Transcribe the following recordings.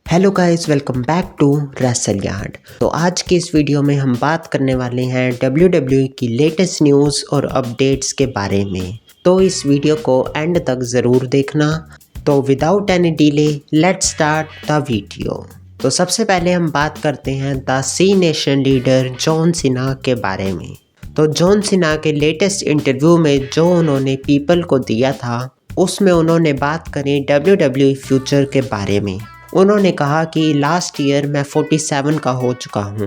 Hello guys, welcome back to Wrestle Yard. तो आज की इस वीडियो में हम बात करने वाले हैं WWE की लेटेस्ट न्यूज़ और अपडेट्स के बारे में। तो इस वीडियो को एंड तक ज़रूर देखना। तो without any delay let's start the video. तो सबसे पहले हम बात करते हैं the Cenation leader John Cena के बारे में। तो जॉन सीना के लेटेस्ट इंटरव्यू में जो उन्होंने पीपल को दिया था, उसमें उन्होंने बात करी WWE फ्यूचर के बारे में। उन्होंने कहा कि लास्ट ईयर मैं 47 का हो चुका हूँ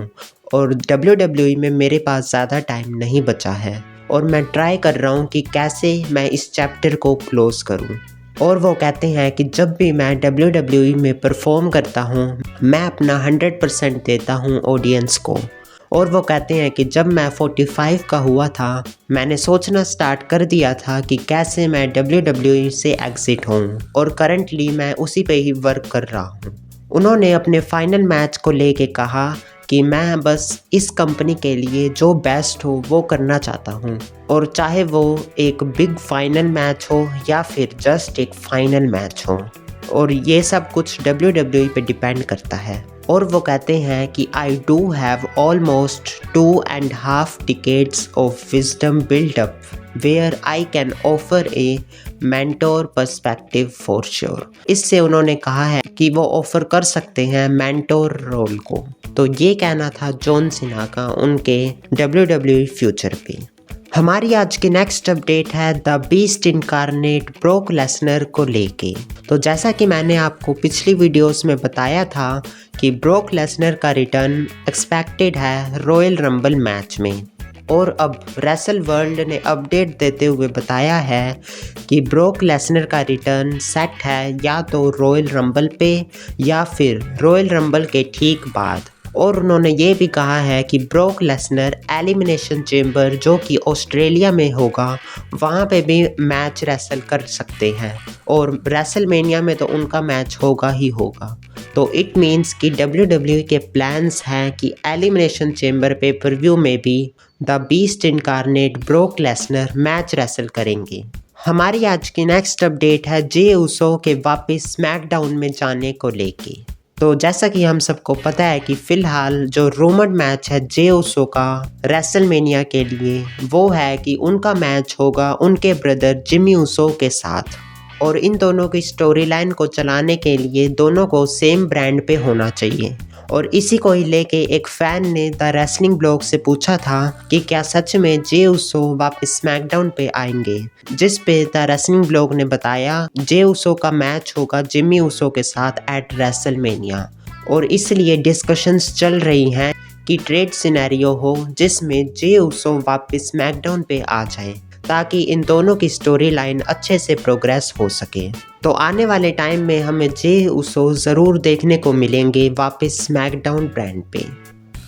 और WWE में मेरे पास ज़्यादा टाइम नहीं बचा है और मैं ट्राई कर रहा हूँ कि कैसे मैं इस चैप्टर को क्लोज़ करूँ। और वो कहते हैं कि जब भी मैं WWE में परफॉर्म करता हूँ मैं अपना 100% देता हूँ ऑडियंस को। और वो कहते हैं कि जब मैं 45 का हुआ था मैंने सोचना स्टार्ट कर दिया था कि कैसे मैं WWE से एग्ज़िट हूँ और करंटली मैं उसी पे ही वर्क कर रहा हूँ। उन्होंने अपने फाइनल मैच को लेके कहा कि मैं बस इस कंपनी के लिए जो बेस्ट हो वो करना चाहता हूँ, और चाहे वो एक बिग फाइनल मैच हो या फिर जस्ट एक फाइनल मैच हो, और ये सब कुछ WWE पे डिपेंड करता है। और वो कहते हैं कि I do have almost 2.5 decades of wisdom build up where I can offer a mentor perspective for sure. इससे उन्होंने कहा है कि वो ऑफर कर सकते हैं मेंटोर रोल को। तो ये कहना था जॉन सीना का उनके WWE फ्यूचर पे। हमारी आज की नेक्स्ट अपडेट है the beast incarnate broke Lesnar को लेके। तो जैसा कि मैंने आपको पिछली वीडियोस में बताया था कि ब्रोक लेसनर का रिटर्न एक्सपेक्टेड है रॉयल रंबल मैच में, और अब रेसल वर्ल्ड ने अपडेट देते हुए बताया है कि ब्रोक लेसनर का रिटर्न सेट है या तो रॉयल रंबल पे या फिर रॉयल रंबल के ठीक बाद। और उन्होंने ये भी कहा है कि ब्रोक लेसनर एलिमिनेशन चेम्बर जो कि ऑस्ट्रेलिया में होगा वहाँ पे भी मैच रेसल कर सकते हैं, और रेसलमेनिया में तो उनका मैच होगा ही होगा। तो इट मीन्स कि WWE के प्लान्स हैं कि एलिमिनेशन चेम्बर पे प्रीव्यू में भी the beast incarnate broke Lesnar match wrestle करेंगे। हमारी आज की नेक्स्ट अपडेट है जे उसो के वापस स्मैकडाउन में जाने को लेके। तो जैसा कि हम सबको पता है कि फ़िलहाल जो रूमर्ड मैच है जे उसो का रेसलमेनिया के लिए, वो है कि उनका मैच होगा उनके ब्रदर जिमी उसो के साथ। और इन दोनों की स्टोरी लाइन को चलाने के लिए दोनों को सेम ब्रांड पे होना चाहिए। और इसी को ही लेके एक फ़ैन ने द रेसलिंग ब्लॉग से पूछा था कि क्या सच में जे उसो वापस स्मैकडाउन पे आएंगे, जिस पे द रेसलिंग ब्लॉग ने बताया जे उसो का मैच होगा जिमी उसो के साथ एट रेसलमेनिया। और इसलिए डिस्कशंस चल रही हैं कि ट्रेड सिनेरियो हो जिसमें जे उसो वापस स्मैकडाउन पे आ जाए ताकि इन दोनों की स्टोरी लाइन अच्छे से प्रोग्रेस हो सके। तो आने वाले टाइम में हमें जे उसो ज़रूर देखने को मिलेंगे वापस स्मैकडाउन ब्रांड पे।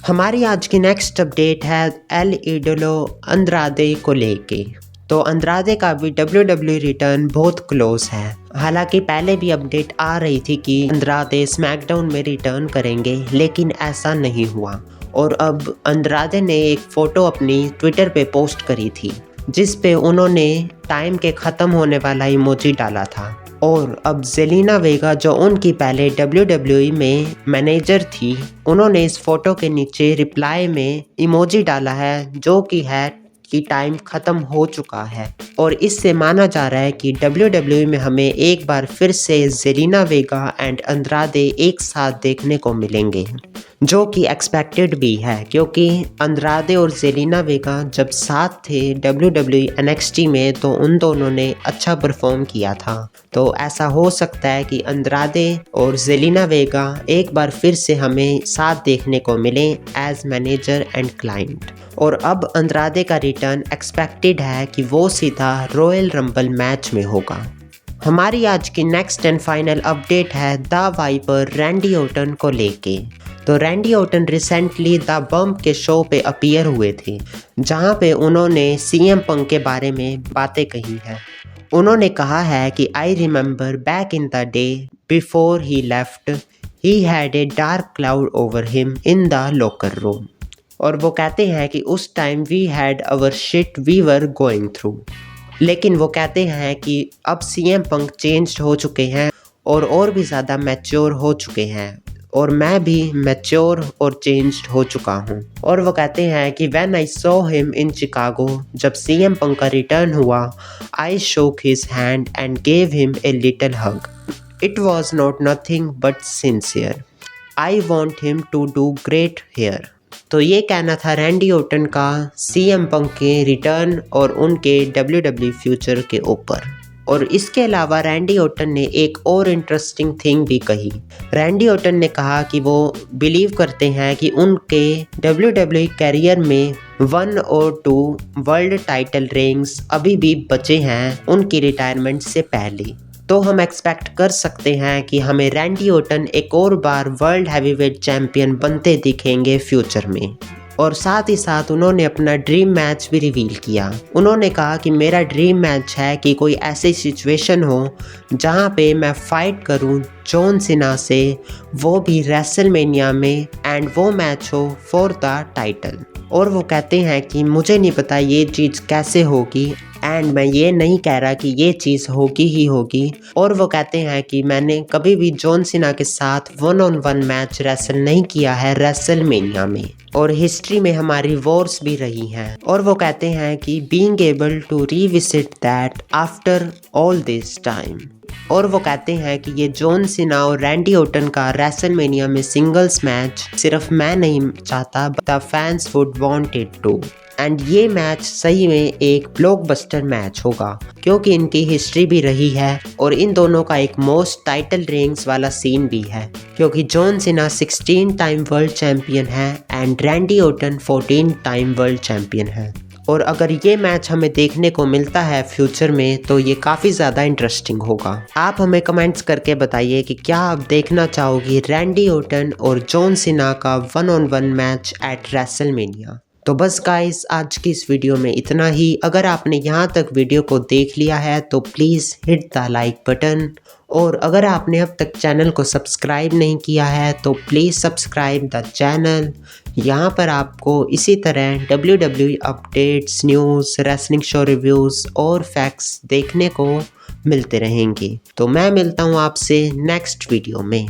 हमारी आज की नेक्स्ट अपडेट है एल इडोलो अंद्रादे को लेके। तो अंद्रादे का भी WWE रिटर्न बहुत क्लोज है। हालांकि पहले भी अपडेट आ रही थी कि अंद्रादे स्मैकडाउन में रिटर्न करेंगे, लेकिन ऐसा नहीं हुआ। और अब अंद्रादे ने एक फ़ोटो अपनी ट्विटर पे पोस्ट करी थी जिस पे उन्होंने टाइम के ख़त्म होने वाला इमोजी डाला था। और अब जेलिना वेगा जो उनकी पहले WWE में मैनेजर थी, उन्होंने इस फ़ोटो के नीचे रिप्लाई में इमोजी डाला है जो कि है कि टाइम ख़त्म हो चुका है। और इससे माना जा रहा है कि WWE में हमें एक बार फिर से जेलिना वेगा एंड अंद्रादे एक साथ देखने को मिलेंगे, जो कि एक्सपेक्टेड भी है क्योंकि अंद्रादे और जेलिना वेगा जब साथ थे WWE NXT में तो उन दोनों ने अच्छा परफॉर्म किया था। तो ऐसा हो सकता है कि अंद्रादे और जेलिना वेगा एक बार फिर से हमें साथ देखने को मिले एज मैनेजर एंड क्लाइंट। और अब अंद्रादे का रिटर्न एक्सपेक्टेड है कि वो सीधा रॉयल रंबल मैच में होगा। हमारी आज की नेक्स्ट एंड फाइनल अपडेट है द वाइपर रैंडी ऑर्टन को लेके। तो Randy Orton recently the bump के शो पे अपीयर हुए थे, जहां पे उन्होंने CM पंक के बारे में बातें कही है। उन्होंने कहा है कि I remember back in the day before he left he had a dark cloud over him in the locker room. और वो कहते हैं कि उस time we had our shit we were going through. लेकिन वो कहते हैं कि अब CM पंक चेंज हो चुके हैं और भी ज़्यादा मैच्योर हो चुके हैं और मैं भी मैच्योर और चेंज्ड हो चुका हूँ। और वो कहते हैं कि when I saw him in Chicago, जब CM पंक का रिटर्न हुआ, I shook his hand and gave him a little hug. It was not nothing but sincere. I want him to do great here. तो ये कहना था Randy Orton का CM Punk के return और उनके WWE फ्यूचर के ऊपर। और इसके अलावा रैंडी ऑर्टन ने एक और इंटरेस्टिंग थिंग भी कही। रैंडी ऑर्टन ने कहा कि वो बिलीव करते हैं कि उनके WWE कैरियर में 1 और 2 वर्ल्ड टाइटल रिंग्स अभी भी बचे हैं उनकी रिटायरमेंट से पहले। तो हम एक्सपेक्ट कर सकते हैं कि हमें रैंडी ऑर्टन एक और बार वर्ल्ड हैवीवेट चैंपियन बनते दिखेंगे फ्यूचर में। और साथ ही साथ उन्होंने अपना ड्रीम मैच भी रिवील किया। उन्होंने कहा कि मेरा ड्रीम मैच है कि कोई ऐसी सिचुएशन हो जहां पे मैं फाइट करूं जॉन सीना से, वो भी रेसलमेनिया में, एंड वो मैच हो फॉर द टाइटल। और वो कहते हैं कि मुझे नहीं पता ये चीज़ कैसे होगी एंड मैं ये नहीं कह रहा कि ये चीज़ होगी ही होगी। और वो कहते हैं कि मैंने कभी भी जॉन सीना के साथ 1-on-1 मैच रेसल नहीं किया है रेसलमेनिया में, और हिस्ट्री में हमारी वॉर्स भी रही हैं। और वो कहते हैं कि being able to revisit that after all this time. और वो कहते हैं कि ये जॉन सीना और रैंडी ऑर्टन का रेसलमेनिया में सिंगल्स मैच सिर्फ मैं नहीं चाहता, the fans would want it to. And ये मैच सही में एक ब्लॉकबस्टर मैच होगा क्योंकि इनकी हिस्ट्री भी रही है और इन दोनों का एक मोस्ट टाइटल रिंग्स वाला सीन भी है, क्योंकि John Cena 16 time world champion है and Randy Orton 14 time world champion है। और अगर ये मैच हमें देखने को मिलता है फ्यूचर में तो ये काफ़ी ज़्यादा इंटरेस्टिंग होगा। आप हमें कमेंट्स करके बताइए कि क्या आप देखना चाहोगी रैंडी ऑर्टन और जॉन सीना का 1-on-1 मैच एट रेसलमेनिया। तो बस गाइस, आज की इस वीडियो में इतना ही। अगर आपने यहाँ तक वीडियो को देख लिया है तो please hit the like button, और अगर आपने अब तक चैनल को सब्सक्राइब नहीं किया है तो प्लीज़ सब्सक्राइब द चैनल। यहाँ पर आपको इसी तरह WWE updates, news, wrestling show reviews और फैक्ट्स देखने को मिलते रहेंगे। तो मैं मिलता हूँ आपसे नेक्स्ट वीडियो में।